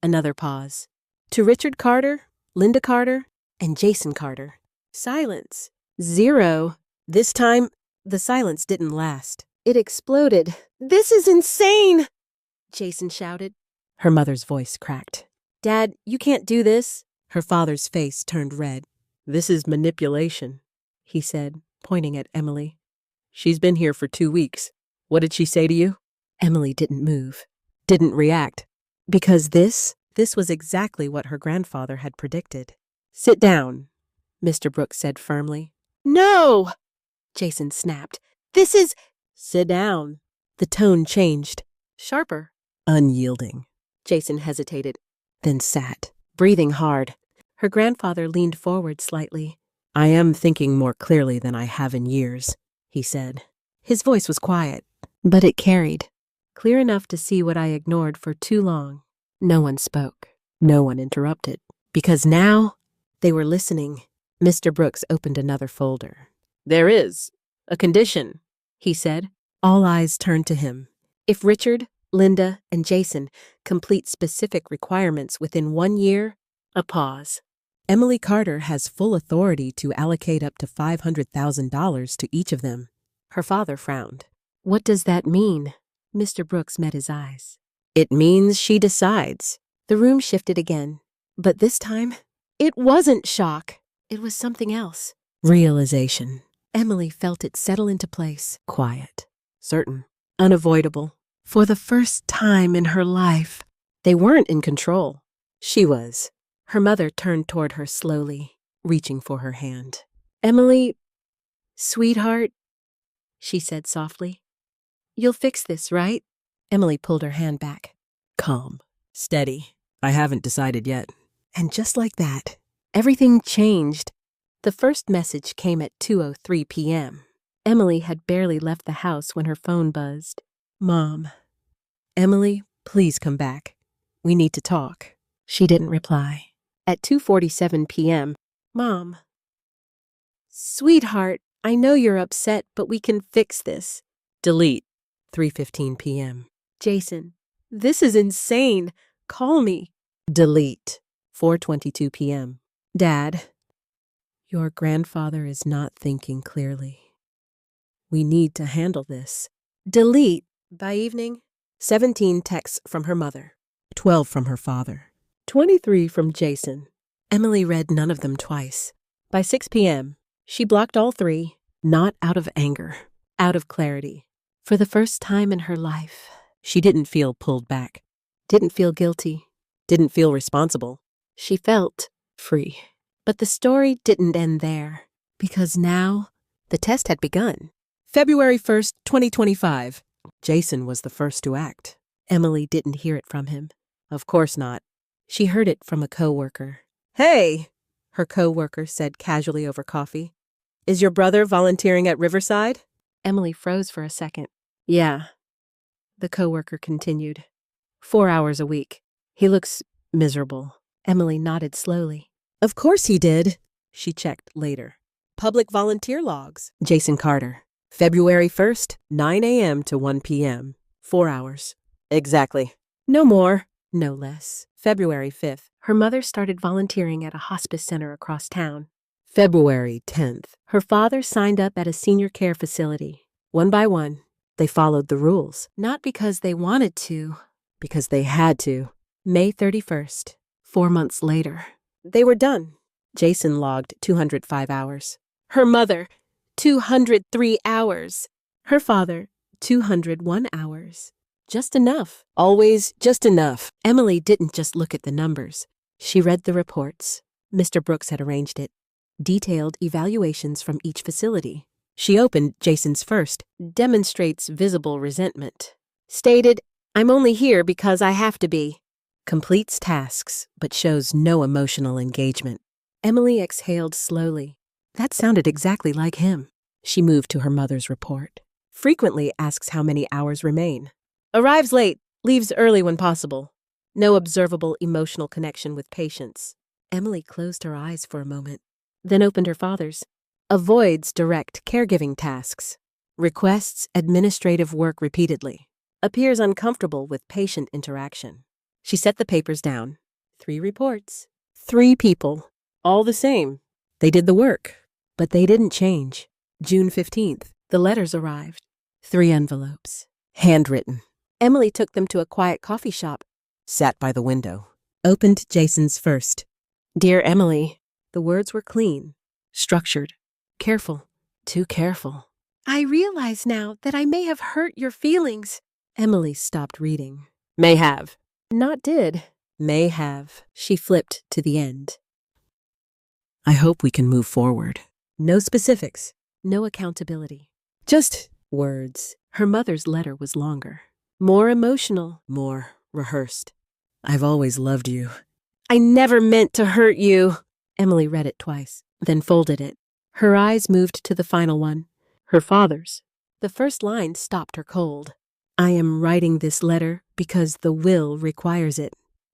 Another pause. "To Richard Carter, Linda Carter, and Jason Carter." Silence. 0. This time, the silence didn't last. It exploded. "This is insane!" Jason shouted. Her mother's voice cracked. "Dad, you can't do this." Her father's face turned red. "This is manipulation," he said, pointing at Emily. "She's been here for 2 weeks. What did she say to you?" Emily didn't move, didn't react, because this was exactly what her grandfather had predicted. "Sit down," Mr. Brooks said firmly. "No!" Jason snapped. "This is—" "Sit down." The tone changed. Sharper. Unyielding. Jason hesitated, then sat, breathing hard. Her grandfather leaned forward slightly. "I am thinking more clearly than I have in years," he said. His voice was quiet, but it carried. clear enough to see what I ignored for too long. No one spoke. No one interrupted. Because now they were listening. Mr. Brooks opened another folder. There is a condition, he said. All eyes turned to him. If Richard, Linda, and Jason complete specific requirements within 1 year, a pause. Emily Carter has full authority to allocate up to $500,000 to each of them. Her father frowned. What does that mean? Mr. Brooks met his eyes. It means she decides. The room shifted again. But this time, it wasn't shock. It was something else. Realization. Emily felt it settle into place. Quiet. Certain. Unavoidable. For the first time in her life, they weren't in control. She was. Her mother turned toward her slowly, reaching for her hand. Emily, sweetheart, she said softly. You'll fix this, right? Emily pulled her hand back. Calm. Steady. I haven't decided yet. And just like that, everything changed. The first message came at 2:03 p.m. Emily had barely left the house when her phone buzzed. Mom. Emily, please come back. We need to talk. She didn't reply. At 2:47 p.m., Mom. Sweetheart, I know you're upset, but we can fix this. Delete. 3:15 p.m. Jason, this is insane. Call me. Delete. 4:22 p.m. Dad, your grandfather is not thinking clearly. We need to handle this. Delete. By evening, 17 texts from her mother, 12 from her father, 23 from Jason. Emily read none of them twice. By 6 p.m., she blocked all 3, not out of anger, out of clarity. For the first time in her life, she didn't feel pulled back, didn't feel guilty, didn't feel responsible. She felt free. But the story didn't end there, because now the test had begun. February 1st, 2025. Jason was the first to act. Emily didn't hear it from him. Of course not. She heard it from a coworker. Hey, her coworker said casually over coffee. Is your brother volunteering at Riverside? Emily froze for a second. Yeah. The coworker continued. 4 hours a week. He looks miserable. Emily nodded slowly. Of course he did. She checked later. Public volunteer logs. Jason Carter. February 1st, 9 a.m. to 1 p.m. 4 hours. Exactly. No more, no less. February 5th, her mother started volunteering at a hospice center across town. February 10th, her father signed up at a senior care facility. One by one, they followed the rules. Not because they wanted to, because they had to. May 31st, 4 months later, they were done. Jason logged 205 hours. Her mother, 203 hours. Her father, 201 hours. Just enough. Always just enough. Emily didn't just look at the numbers. She read the reports. Mr. Brooks had arranged it. Detailed evaluations from each facility. She opened Jason's first. Demonstrates visible resentment. Stated, I'm only here because I have to be. Completes tasks, but shows no emotional engagement. Emily exhaled slowly. That sounded exactly like him. She moved to her mother's report. Frequently asks how many hours remain. Arrives late, leaves early when possible. No observable emotional connection with patients. Emily closed her eyes for a moment, then opened her father's. Avoids direct caregiving tasks. Requests administrative work repeatedly. Appears uncomfortable with patient interaction. She set the papers down. 3 reports. 3 people. All the same. They did the work, but they didn't change. June 15th, the letters arrived. 3 envelopes. Handwritten. Emily took them to a quiet coffee shop. Sat by the window. Opened Jason's first. Dear Emily. The words were clean. Structured. Careful. Too careful. I realize now that I may have hurt your feelings. Emily stopped reading. May have. Not did. May have. She flipped to the end. I hope we can move forward. No specifics. No accountability. Just words. Her mother's letter was longer. More emotional. More rehearsed. I've always loved you. I never meant to hurt you. Emily read it twice, then folded it. Her eyes moved to the final one. Her father's. The first line stopped her cold. I am writing this letter because the will requires it.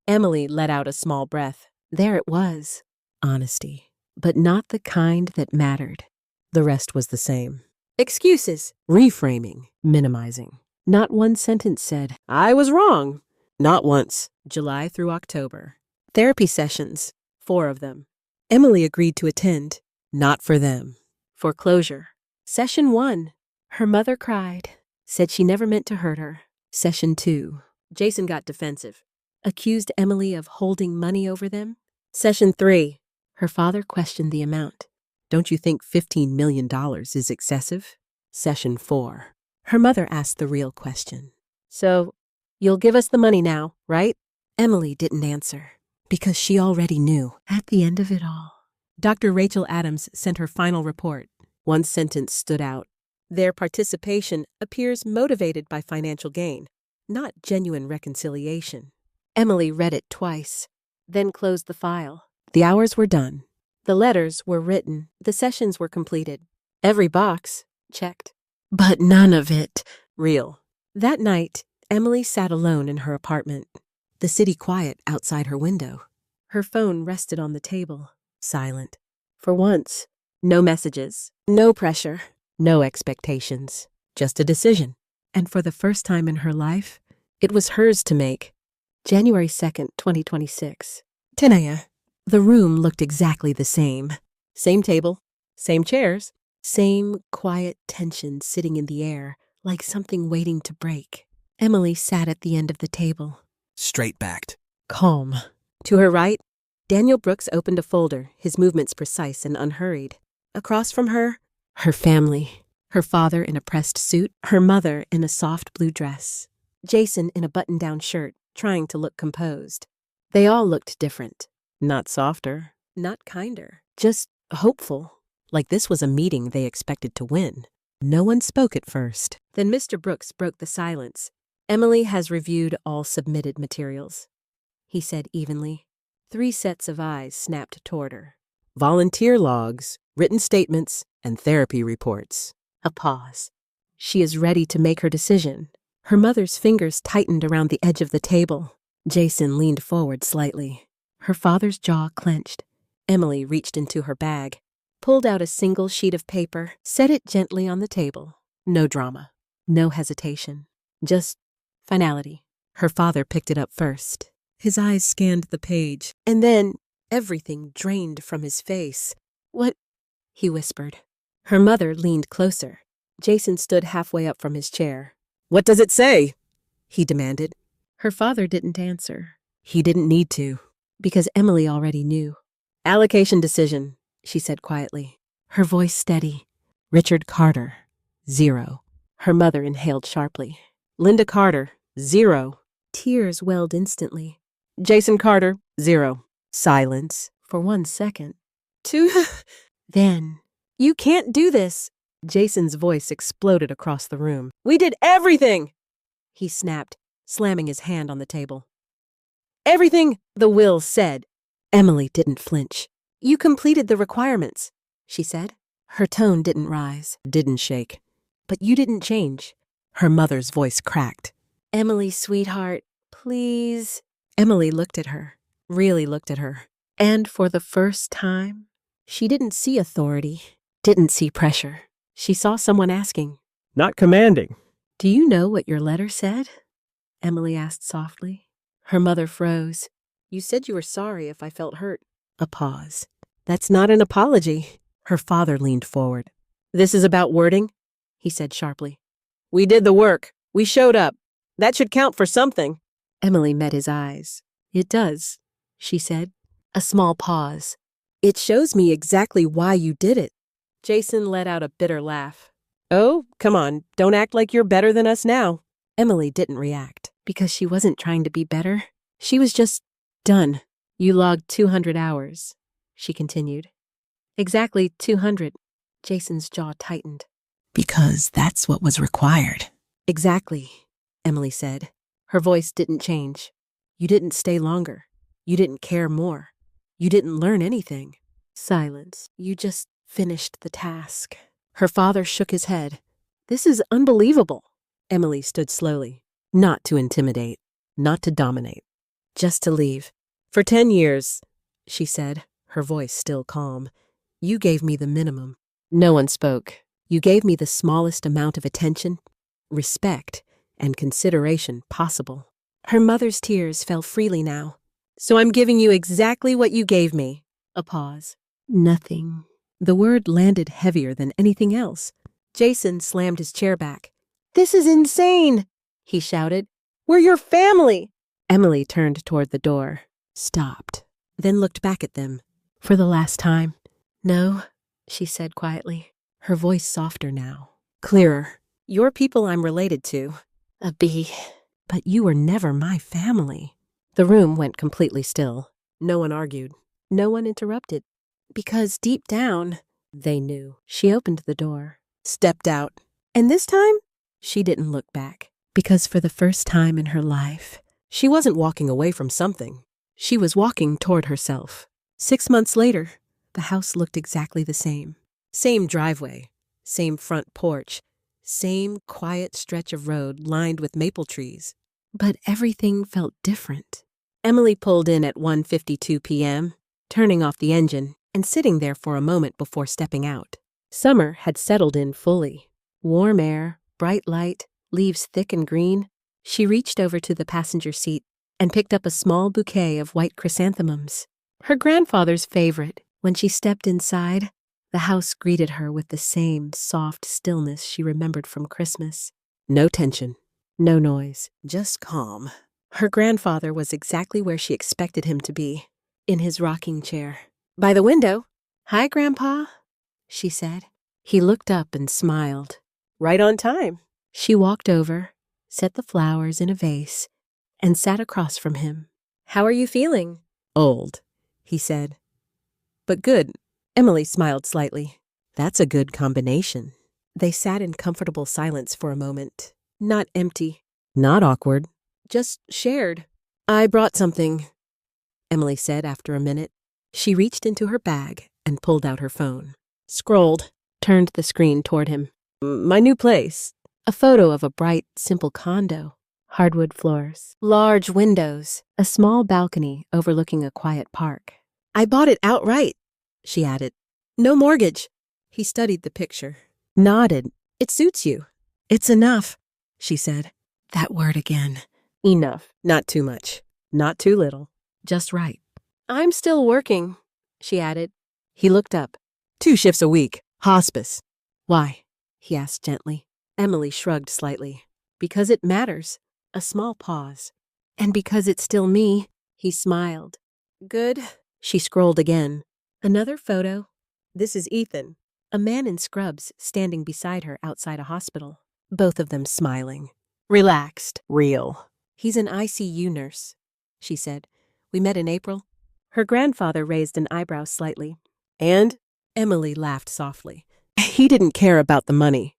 Emily let out a small breath. There it was. Honesty. But not the kind that mattered. The rest was the same. Excuses. Reframing. Minimizing. Not one sentence said, I was wrong. Not once. July through October. Therapy sessions. 4 of them. Emily agreed to attend. Not for them. Foreclosure. Session 1. Her mother cried. Said she never meant to hurt her. Session 2. Jason got defensive. Accused Emily of holding money over them. Session 3. Her father questioned the amount. Don't you think $15 million is excessive? Session 4. Her mother asked the real question. So, you'll give us the money now, right? Emily didn't answer, because she already knew. At the end of it all, Dr. Rachel Adams sent her final report. One sentence stood out. Their participation appears motivated by financial gain, not genuine reconciliation. Emily read it twice, then closed the file. The hours were done. The letters were written. The sessions were completed. Every box checked. But none of it real. That night, Emily sat alone in her apartment. The city quiet outside her window. Her phone rested on the table, silent. For once, no messages, no pressure, no expectations, just a decision. And for the first time in her life, it was hers to make. January 2nd, 2026. 10 a.m. The room looked exactly the same. Same table, same chairs, same quiet tension sitting in the air, like something waiting to break. Emily sat at the end of the table. Straight-backed. Calm. To her right, Daniel Brooks opened a folder, his movements precise and unhurried. Across from her, her family. Her father in a pressed suit, her mother in a soft blue dress. Jason in a button-down shirt, trying to look composed. They all looked different. Not softer, not kinder, just hopeful. Like this was a meeting they expected to win. No one spoke at first. Then Mr. Brooks broke the silence. Emily has reviewed all submitted materials, he said evenly. 3 sets of eyes snapped toward her. Volunteer logs, written statements, and therapy reports. A pause. She is ready to make her decision. Her mother's fingers tightened around the edge of the table. Jason leaned forward slightly. Her father's jaw clenched. Emily reached into her bag, pulled out a single sheet of paper, set it gently on the table. No drama, no hesitation, just finality. Her father picked it up first. His eyes scanned the page, and then everything drained from his face. What? He whispered. Her mother leaned closer. Jason stood halfway up from his chair. What does it say? He demanded. Her father didn't answer. He didn't need to, because Emily already knew. Allocation decision, she said quietly, her voice steady. Richard Carter, 0. Her mother inhaled sharply. Linda Carter, 0. Tears welled instantly. Jason Carter, 0. Silence for 1 second. 2. Then, you can't do this. Jason's voice exploded across the room. We did everything, he snapped, slamming his hand on the table. Everything the will said. Emily didn't flinch. You completed the requirements, she said. Her tone didn't rise, didn't shake. But you didn't change. Her mother's voice cracked. Emily, sweetheart, please. Emily looked at her, really looked at her. And for the first time, she didn't see authority, didn't see pressure. She saw someone asking. Not commanding. Do you know what your letter said? Emily asked softly. Her mother froze. You said you were sorry if I felt hurt. A pause. That's not an apology. Her father leaned forward. This is about wording, he said sharply. We did the work. We showed up. That should count for something. Emily met his eyes. It does, she said. A small pause. It shows me exactly why you did it. Jason let out a bitter laugh. Oh, come on, don't act like you're better than us now. Emily didn't react, because she wasn't trying to be better. She was just done. You logged 200 hours, she continued. Exactly 200. Jason's jaw tightened. Because that's what was required. Exactly, Emily said. Her voice didn't change. You didn't stay longer. You didn't care more. You didn't learn anything. Silence. You just finished the task. Her father shook his head. This is unbelievable. Emily stood slowly, not to intimidate, not to dominate, just to leave. For 10 years, she said, her voice still calm, you gave me the minimum. No one spoke. You gave me the smallest amount of attention, respect, and consideration possible. Her mother's tears fell freely now. So I'm giving you exactly what you gave me. A pause. Nothing. The word landed heavier than anything else. Jason slammed his chair back. This is insane, he shouted. We're your family. Emily turned toward the door, stopped, then looked back at them. For the last time. No, she said quietly, her voice softer now, clearer. You're people I'm related to. A bee. But you were never my family. The room went completely still. No one argued. No one interrupted. Because deep down, they knew. She opened the door, stepped out. And this time, she didn't look back. Because for the first time in her life, she wasn't walking away from something. She was walking toward herself. 6 months later, the house looked exactly the same. Same driveway, same front porch, same quiet stretch of road lined with maple trees. But everything felt different. Emily pulled in at 1:52 p.m., turning off the engine and sitting there for a moment before stepping out. Summer had settled in fully. Warm air, bright light, leaves thick and green. She reached over to the passenger seat and picked up a small bouquet of white chrysanthemums. Her grandfather's favorite. When she stepped inside, the house greeted her with the same soft stillness she remembered from Christmas. No tension, no noise, just calm. Her grandfather was exactly where she expected him to be, in his rocking chair. By the window. Hi, Grandpa, she said. He looked up and smiled. Right on time. She walked over, set the flowers in a vase, and sat across from him. How are you feeling? Old, he said. But good. Emily smiled slightly. That's a good combination. They sat in comfortable silence for a moment. Not empty. Not awkward. Just shared. I brought something, Emily said after a minute. She reached into her bag and pulled out her phone. Scrolled, turned the screen toward him. My new place. A photo of a bright, simple condo. Hardwood floors. Large windows. A small balcony overlooking a quiet park. I bought it outright, she added. No mortgage. He studied the picture. Nodded. It suits you. It's enough, she said. That word again. Enough. Not too much. Not too little. Just right. I'm still working, she added. He looked up. 2 shifts a week. Hospice. Why? He asked gently. Emily shrugged slightly. Because it matters. A small pause. And because it's still me, he smiled. Good. She scrolled again. Another photo. This is Ethan, a man in scrubs standing beside her outside a hospital. Both of them smiling. Relaxed. Real. He's an ICU nurse, she said. We met in April. Her grandfather raised an eyebrow slightly. And? Emily laughed softly. He didn't care about the money.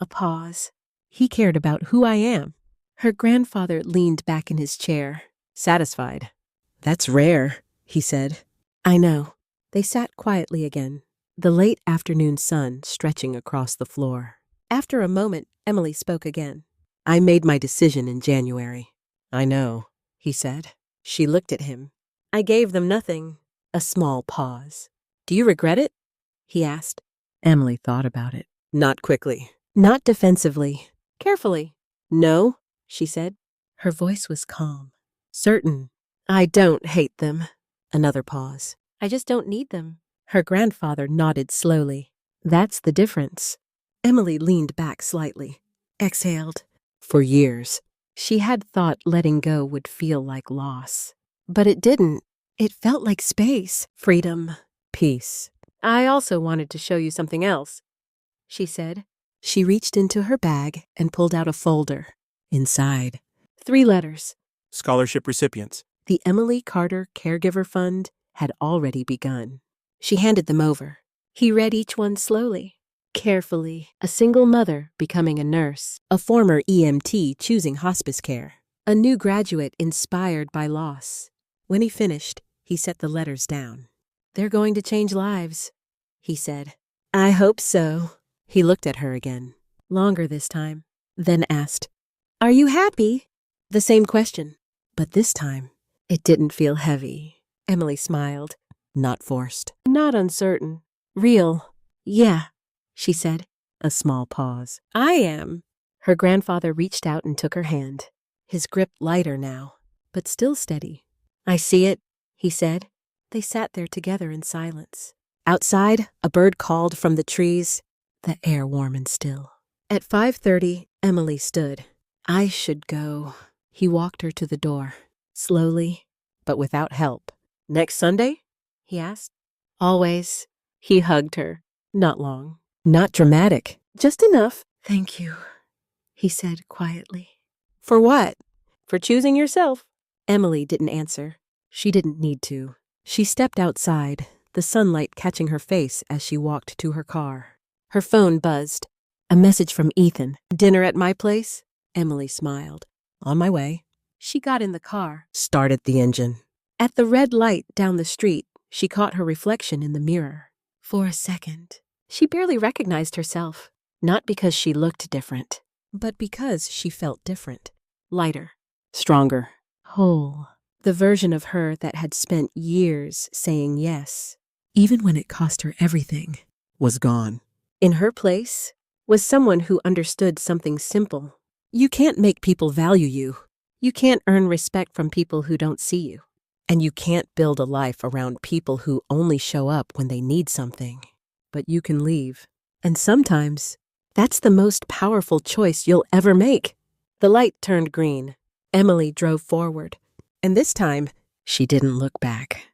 A pause. He cared about who I am. Her grandfather leaned back in his chair, satisfied. That's rare, he said. I know. They sat quietly again, the late afternoon sun stretching across the floor. After a moment, Emily spoke again. I made my decision in January. I know, he said. She looked at him. I gave them nothing. A small pause. Do you regret it? He asked. Emily thought about it. Not quickly. Not defensively. Carefully. No, she said. Her voice was calm. Certain. I don't hate them. Another pause. I just don't need them. Her grandfather nodded slowly. That's the difference. Emily leaned back slightly. Exhaled. For years, she had thought letting go would feel like loss. But it didn't. It felt like space, freedom, peace. I also wanted to show you something else, she said. She reached into her bag and pulled out a folder. Inside, 3 letters. Scholarship recipients. The Emily Carter Caregiver Fund had already begun. She handed them over. He read each one slowly, carefully. A single mother becoming a nurse, a former EMT choosing hospice care, a new graduate inspired by loss. When he finished, he set the letters down. They're going to change lives, he said. I hope so. He looked at her again, longer this time. then asked, "Are you happy?" The same question, but this time it didn't feel heavy. Emily smiled. Not forced. Not uncertain. Real. "Yeah," she said. A small pause. "I am." Her grandfather reached out and took her hand, his grip lighter now, but still steady. "I see it," he said. They sat there together in silence. Outside, a bird called from the trees, the air warm and still. At 5:30, Emily stood. "I should go." He walked her to the door, slowly, but without help. "Next Sunday?" he asked. "Always." He hugged her. Not long. Not dramatic. Just enough. "Thank you," he said quietly. "For what?" "For choosing yourself." Emily didn't answer. She didn't need to. She stepped outside, the sunlight catching her face as she walked to her car. Her phone buzzed. A message from Ethan. "Dinner at my place?" Emily smiled. "On my way." She got in the car, started the engine. At the red light down the street, she caught her reflection in the mirror. For a second, she barely recognized herself. Not because she looked different, but because she felt different. Lighter. Stronger. Whole. The version of her that had spent years saying yes, even when it cost her everything, was gone. In her place was someone who understood something simple. You can't make people value you. You can't earn respect from people who don't see you. And you can't build a life around people who only show up when they need something. But you can leave. And sometimes, that's the most powerful choice you'll ever make. The light turned green. Emily drove forward. And this time, she didn't look back.